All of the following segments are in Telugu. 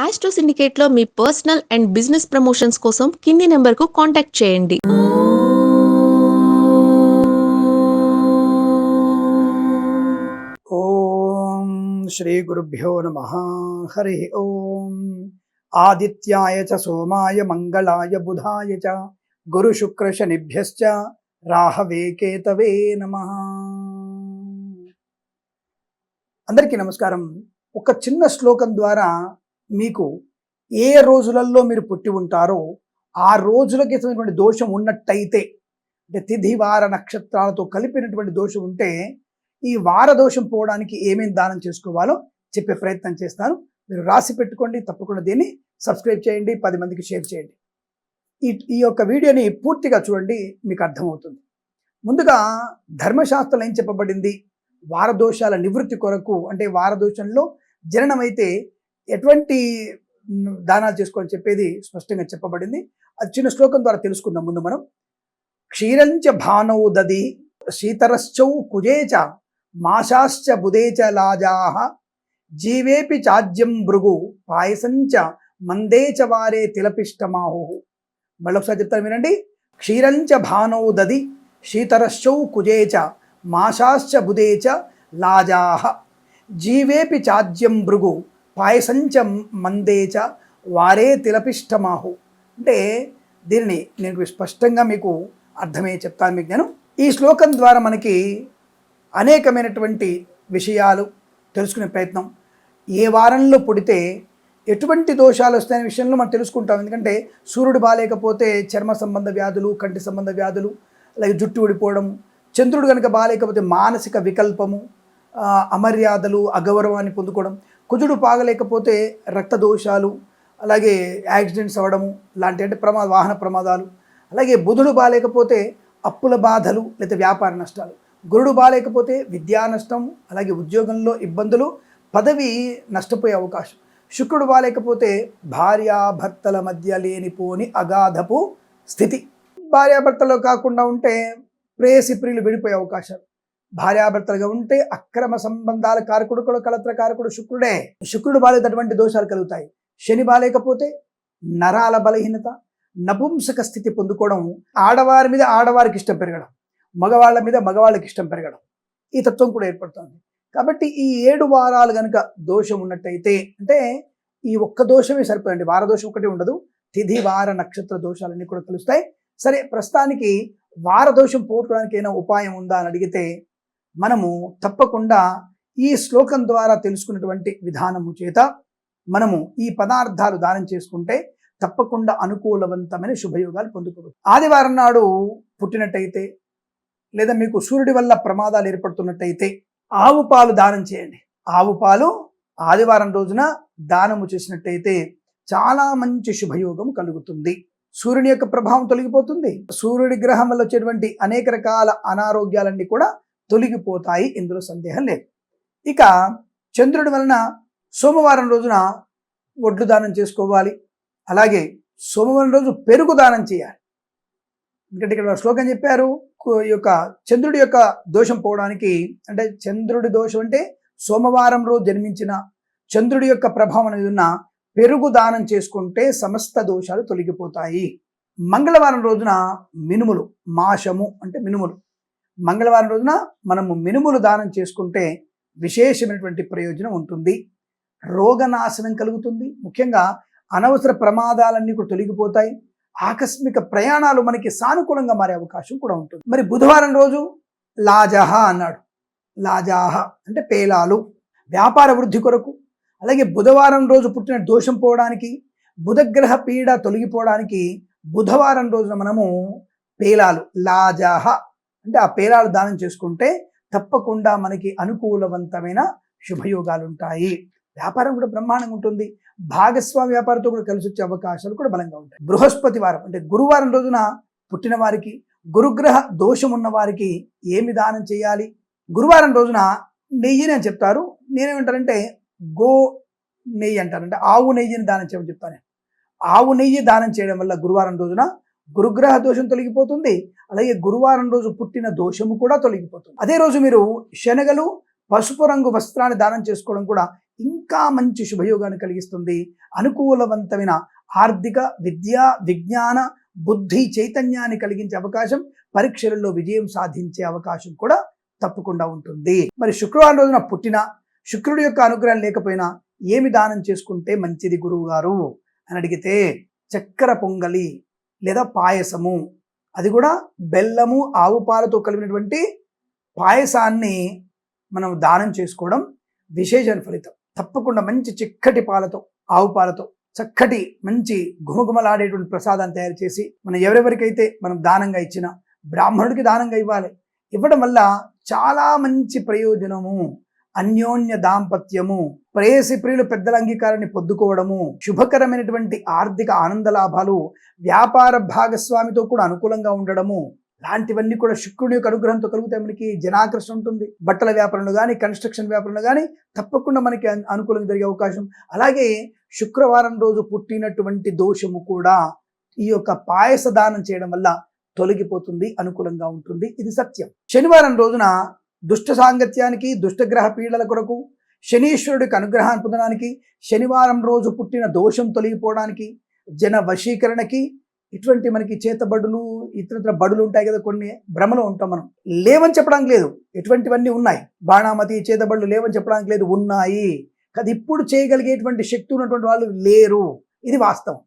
ఆస్ట్రో సిండికేట్లో మీ పర్సనల్ అండ్ బిజినెస్ ప్రమోషన్స్ కోసం కింది నెంబర్కు కాంటాక్ట్ చేయండి. ఓం శ్రీ గురుభ్యో నమః. హరి ఓం. ఆదిత్యాయ చ సోమాయ మంగళాయ బుధాయ చ గురు శుక్ర శనిభ్యశ్చ రాహవే కేతవే నమః. అందరికీ నమస్కారం. ఒక చిన్న శ్లోకం ద్వారా మీకు ఏ రోజులలో మీరు పుట్టి ఉంటారో ఆ రోజులకి సంబంధించిన దోషం ఉన్నట్టయితే, అంటే తిథి వార నక్షత్రాలతో కలిపినటువంటి దోషం ఉంటే ఈ వార దోషం పోవడానికి ఏమేమి దానం చేసుకోవాలో చెప్పే ప్రయత్నం చేస్తాను. మీరు రాసి పెట్టుకోండి, తప్పకుండా దీన్ని సబ్స్క్రైబ్ చేయండి, 10 మందికి షేర్ చేయండి. ఈ యొక్క వీడియోని పూర్తిగా చూడండి, మీకు అర్థమవుతుంది. ముందుగా ధర్మశాస్త్రం ఏం చెప్పబడింది, వారదోషాల నివృత్తి కొరకు, అంటే వారదోషంలో జననమైతే ఎటువంటి దానాలు చేసుకోవాలని చెప్పేది స్పష్టంగా చెప్పబడింది. అది చిన్న శ్లోకం ద్వారా తెలుసుకుందాం. ముందు మనం క్షీరంచ భానౌ దది శీతరశ్చౌ కుజేచ మాశాశ్చ బుధేచ లాజాః జీవేపి చాజ్యం భృగు పాయసంచ మందేచ వారే తిలపిష్టమాహు. మళ్ళొకసారి చెప్తాను వినండి. క్షీరంచ భానౌ దది శీతరశ్చౌ కుజేచ మాశాశ్చ బుధేచ లాజాః జీవేపి చాజ్యం భృగు పాయసంచ మందేచ వారే తిలపిష్టమాహు. అంటే దీనిని నేను స్పష్టంగా మీకు అర్థమయ్యే చెప్తాను మీకు నేను. ఈ శ్లోకం ద్వారా మనకి అనేకమైనటువంటి విషయాలు తెలుసుకునే ప్రయత్నం, ఏ వారంలో పుడితే ఎటువంటి దోషాలు వస్తాయనే విషయంలో మనం తెలుసుకుంటాం. ఎందుకంటే సూర్యుడు బాగాలేకపోతే చర్మ సంబంధ వ్యాధులు, కంటి సంబంధ వ్యాధులు, అలాగే జుట్టు ఊడిపోవడం, చంద్రుడు కనుక బాగాలేకపోతే మానసిక వికల్పము, అమర్యాదలు, అగౌరవాన్ని పొందుకోవడం, కుజుడు బాగలేకపోతే రక్త దోషాలు, అలాగే యాక్సిడెంట్స్ అవ్వడము లాంటి, అంటే వాహన ప్రమాదాలు, అలాగే బుధుడు బాగాలేకపోతే అప్పుల బాధలు లేదా వ్యాపార నష్టాలు, గురుడు బాగాలేకపోతే విద్యా నష్టం, అలాగే ఉద్యోగంలో ఇబ్బందులు, పదవి నష్టపోయే అవకాశం, శుక్రుడు బాగాలేకపోతే భార్యాభర్తల మధ్య లేనిపోని అగాధపు స్థితి, భార్యాభర్తలు కాకుండా ఉంటే ప్రేయసి ప్రియులు విడిపోయే అవకాశాలు, భార్యాభర్తలుగా ఉంటే అక్రమ సంబంధాల కారకుడు కూడా కలత్ర కారకుడు శుక్రుడే. శుక్రుడు బాగాలేనటువంటి దోషాలు కలుగుతాయి. శని బాగాలేకపోతే నరాల బలహీనత, నపుంసక స్థితి పొందుకోవడం, ఆడవారి మీద ఆడవారికి ఇష్టం పెరగడం, మగవాళ్ళ మీద మగవాళ్ళకి ఇష్టం పెరగడం, ఈ తత్వం కూడా ఏర్పడుతుంది. కాబట్టి ఈ 7 వారాలు కనుక దోషం ఉన్నట్టయితే, అంటే ఈ ఒక్క దోషమే సరిపోదండి, వారదోషం ఒకటి ఉండదు, తిథి వార నక్షత్ర దోషాలన్నీ కూడా తెలుస్తాయి. సరే, ప్రస్తుతానికి వారదోషం పోవడానికి ఏమైనా ఉపాయం ఉందా అని అడిగితే, మనము తప్పకుండా ఈ శ్లోకం ద్వారా తెలుసుకున్నటువంటి విధానము చేత మనము ఈ పదార్థాలు దానం చేసుకుంటే తప్పకుండా అనుకూలవంతమైన శుభయోగాలు పొందుకోవచ్చు. ఆదివారం నాడు పుట్టినట్టయితే, లేదా మీకు సూర్యుడి వల్ల ప్రమాదాలు ఏర్పడుతున్నట్టయితే ఆవు పాలు దానం చేయండి. ఆవు పాలు ఆదివారం రోజున దానము చేసినట్టయితే చాలా మంచి శుభయోగం కలుగుతుంది. సూర్యుని యొక్క ప్రభావం తొలగిపోతుంది. సూర్యుడి గ్రహం వల్ల వచ్చేటువంటి అనేక రకాల అనారోగ్యాలన్నీ కూడా తొలగిపోతాయి, ఇందులో సందేహం లేదు. ఇక చంద్రుడి వలన సోమవారం రోజున వడ్లు దానం చేసుకోవాలి. అలాగే సోమవారం రోజు పెరుగు దానం చేయాలి. ఎందుకంటే ఇక్కడ శ్లోకం చెప్పారు, ఈ యొక్క చంద్రుడి యొక్క దోషం పోవడానికి, అంటే చంద్రుడి దోషం అంటే సోమవారం రోజు జన్మించిన చంద్రుడి యొక్క ప్రభావం అనేది ఉన్న పెరుగు దానం చేసుకుంటే సమస్త దోషాలు తొలగిపోతాయి. మంగళవారం రోజున మినుములు, మాషము అంటే మినుములు, మంగళవారం రోజున మనము మినుములు దానం చేసుకుంటే విశేషమైనటువంటి ప్రయోజనం ఉంటుంది. రోగనాశనం కలుగుతుంది. ముఖ్యంగా అనవసర ప్రమాదాలన్నీ కూడా తొలగిపోతాయి. ఆకస్మిక ప్రయాణాలు మనకి సానుకూలంగా మారే అవకాశం కూడా ఉంటుంది. మరి బుధవారం రోజు లాజాహ అన్నాడు. లాజాహ అంటే పేలాలు, వ్యాపార వృద్ధి కొరకు. అలాగే బుధవారం రోజు పుట్టిన దోషం పోవడానికి, బుధగ్రహ పీడ తొలగిపోవడానికి బుధవారం రోజున మనము పేలాలు, లాజాహ అంటే ఆ పేలాలు దానం చేసుకుంటే తప్పకుండా మనకి అనుకూలవంతమైన శుభయోగాలు ఉంటాయి. వ్యాపారం కూడా బ్రహ్మాండంగా ఉంటుంది. భాగస్వామి వ్యాపారంతో కూడా కలిసి వచ్చే అవకాశాలు కూడా బలంగా ఉంటాయి. బృహస్పతి వారం అంటే గురువారం రోజున పుట్టిన వారికి, గురుగ్రహ దోషం ఉన్న వారికి ఏమి దానం చేయాలి? గురువారం రోజున నెయ్యిని అని చెప్తారు. నేనేమంటానంటే గో నెయ్యి అంటారంటే ఆవు నెయ్యిని దానం చేయమని చెప్తాను. ఆవు నెయ్యి దానం చేయడం వల్ల గురువారం రోజున గురుగ్రహ దోషం తొలగిపోతుంది. అలాగే గురువారం రోజు పుట్టిన దోషము కూడా తొలగిపోతుంది. అదే రోజు మీరు శనగలు, పసుపు రంగు వస్త్రాన్ని దానం చేసుకోవడం కూడా ఇంకా మంచి శుభయోగాన్ని కలిగిస్తుంది. అనుకూలవంతమైన ఆర్థిక, విద్యా, విజ్ఞాన, బుద్ధి చైతన్యాన్ని కలిగించే అవకాశం, పరీక్షలలో విజయం సాధించే అవకాశం కూడా తప్పకుండా ఉంటుంది. మరి శుక్రవారం రోజున పుట్టిన, శుక్రుడి యొక్క అనుగ్రహం లేకపోయినా ఏమి దానం చేసుకుంటే మంచిది గురువు గారు అని అడిగితే, చక్కెర పొంగలి లేదా పాయసము, అది కూడా బెల్లము ఆవు పాలతో కలిపినటువంటి పాయసాన్ని మనం దానం చేసుకోవడం విశేష ఫలితం. తప్పకుండా మంచి చిక్కటి పాలతో, ఆవు పాలతో చక్కటి మంచి గుమగుమలాడేటువంటి ప్రసాదాన్ని తయారు చేసి మనం ఎవరెవరికైతే మనం దానంగా ఇచ్చినా బ్రాహ్మణుడికి దానంగా ఇవ్వాలి. ఇవ్వడం వల్ల చాలా మంచి ప్రయోజనము, అన్యోన్య దాంపత్యము, ప్రేయసి ప్రియులు పెద్దల అంగీకారాన్ని పొందుకోవడము, శుభకరమైనటువంటి ఆర్థిక ఆనంద లాభాలు, వ్యాపార భాగస్వామితో కూడా అనుకూలంగా ఉండడము, లాంటివన్నీ కూడా శుక్రుడి యొక్క అనుగ్రహంతో కలిగితే మనకి జనాకర్షణ ఉంటుంది. బట్టల వ్యాపారంలో కానీ, కన్స్ట్రక్షన్ వ్యాపారంలో కానీ తప్పకుండా మనకి అనుకూలంగా జరిగే అవకాశం. అలాగే శుక్రవారం రోజు పుట్టినటువంటి దోషము కూడా ఈ యొక్క పాయస దానం చేయడం వల్ల తొలగిపోతుంది, అనుకూలంగా ఉంటుంది. ఇది సత్యం. శనివారం రోజున దుష్ట సాంగత్యానికి, దుష్టగ్రహ పీడల కొరకు, శనీశ్వరుడికి అనుగ్రహాన్ని పొందడానికి, శనివారం రోజు పుట్టిన దోషం తొలగిపోవడానికి, జన వశీకరణకి, ఇటువంటి మనకి చేతబడులు, ఇతర బడులు ఉంటాయి కదా, కొన్ని భ్రమలో ఉంటాం మనం. లేవని చెప్పడానికి లేదు, ఎటువంటివన్నీ ఉన్నాయి. బాణామతి, చేతబడులు లేవని చెప్పడానికి లేదు, ఉన్నాయి. అది ఇప్పుడు చేయగలిగేటువంటి శక్తి ఉన్నటువంటి వాళ్ళు లేరు, ఇది వాస్తవం.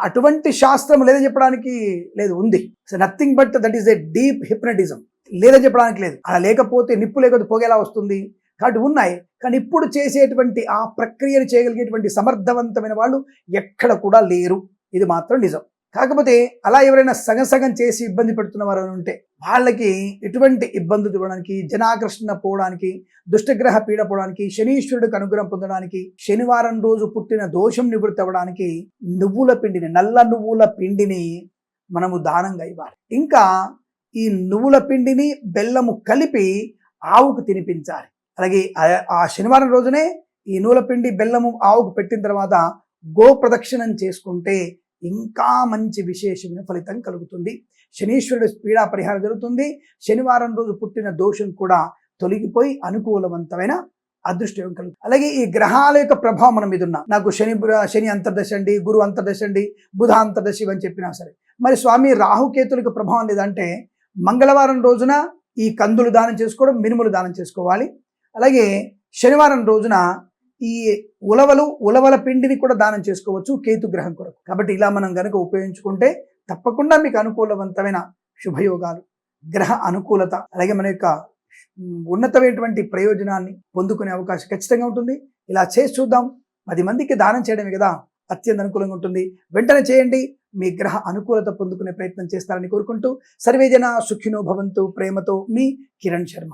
అటువంటి శాస్త్రం లేదని చెప్పడానికి లేదు, ఉంది. So nothing but that is a deep hypnotism. లేదని చెప్పడానికి లేదు. అలా లేకపోతే నిప్పు లేకపోతే పొగేలా వస్తుంది. కాబట్టి ఉన్నాయి, కానీ ఇప్పుడు చేసేటువంటి ఆ ప్రక్రియను చేయగలిగేటువంటి సమర్థవంతమైన వాళ్ళు ఎక్కడ కూడా లేరు, ఇది మాత్రం నిజం. కాకపోతే అలా ఎవరైనా సగం చేసి ఇబ్బంది పెడుతున్న వారు ఉంటే వాళ్ళకి ఎటువంటి ఇబ్బందులు ఇవ్వడానికి, జనాకర్షణ పోవడానికి, దుష్టగ్రహ పీడ పోవడానికి, శనీశ్వరుడికి అనుగ్రహం పొందడానికి, శనివారం రోజు పుట్టిన దోషం నివృత్తి అవ్వడానికి నువ్వుల పిండిని, నల్ల నువ్వుల పిండిని మనము దానంగా ఇవ్వాలి. ఇంకా ఈ నువ్వుల పిండిని బెల్లము కలిపి ఆవుకు తినిపించాలి. అలాగే ఆ శనివారం రోజునే ఈ నువ్వుల పిండి బెల్లము ఆవుకు పెట్టిన తర్వాత గో ప్రదక్షిణం చేసుకుంటే ఇంకా మంచి విశేషమైన ఫలితం కలుగుతుంది. శనీశ్వరుడు పీడా పరిహారం జరుగుతుంది. శనివారం రోజు పుట్టిన దోషం కూడా తొలగిపోయి అనుకూలవంతమైన అదృష్టం కలుగుతుంది. అలాగే ఈ గ్రహాల యొక్క ప్రభావం మన మీద ఉన్న, నాకు శని అంతర్దశ అండి, గురు అంతర్దశ అండి, బుధ అంతర్దశ అని చెప్పినా సరే, మరి స్వామి రాహుకేతులకు ప్రభావం లేదంటే మంగళవారం రోజున ఈ కందులు దానం చేసుకోవడం, మినుములు దానం చేసుకోవాలి. అలాగే శనివారం రోజున ఈ ఉలవల పిండిని కూడా దానం చేసుకోవచ్చు కేతు గ్రహం కొరకు. కాబట్టి ఇలా మనం గనుక ఉపయోగించుకుంటే తప్పకుండా మీకు అనుకూలవంతమైన శుభయోగాలు, గ్రహ అనుకూలత, అలాగే మన యొక్క ఉన్నతమైనటువంటి ప్రయోజనాన్ని పొందుకునే అవకాశం ఖచ్చితంగా ఉంటుంది. ఇలా చేసి చూద్దాం. 10 మందికి దానం చేయడమే కదా అత్యంత అనుకూలంగా ఉంటుంది. వెంటనే చేయండి. మీ గ్రహ అనుకూలత పొందుకునే ప్రయత్నం చేస్తారని కోరుకుంటూ, సర్వేజన సుఖినో భవంతు. ప్రేమతో మీ కిరణ్ శర్మ.